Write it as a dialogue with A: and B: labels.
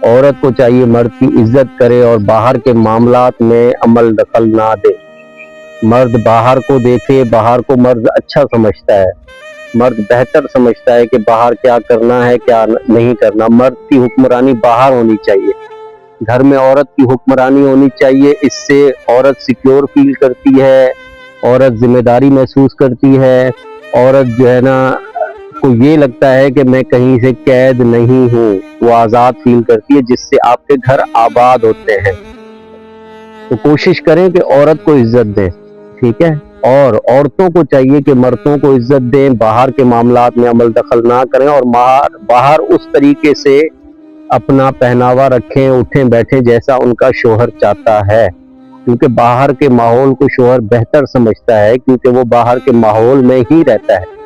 A: عورت کو چاہیے مرد کی عزت کرے اور باہر کے معاملات میں عمل دخل نہ دے۔ مرد باہر کو دیکھے، باہر کو مرد اچھا سمجھتا ہے، مرد بہتر سمجھتا ہے کہ باہر کیا کرنا ہے کیا نہیں کرنا۔ مرد کی حکمرانی باہر ہونی چاہیے، گھر میں عورت کی حکمرانی ہونی چاہیے۔ اس سے عورت سیکیور فیل کرتی ہے، عورت ذمہ داری محسوس کرتی ہے، عورت جو ہے نا کو یہ لگتا ہے کہ میں کہیں سے قید نہیں ہوں، وہ آزاد فیل کرتی ہے، جس سے آپ کے گھر آباد ہوتے ہیں۔ تو کوشش کریں کہ عورت کو عزت دیں، ٹھیک ہے؟ اور عورتوں کو چاہیے کہ مردوں کو عزت دیں، باہر کے معاملات میں عمل دخل نہ کریں، اور باہر اس طریقے سے اپنا پہناوا رکھیں، اٹھیں بیٹھیں جیسا ان کا شوہر چاہتا ہے، کیونکہ باہر کے ماحول کو شوہر بہتر سمجھتا ہے، کیونکہ وہ باہر کے ماحول میں ہی رہتا ہے۔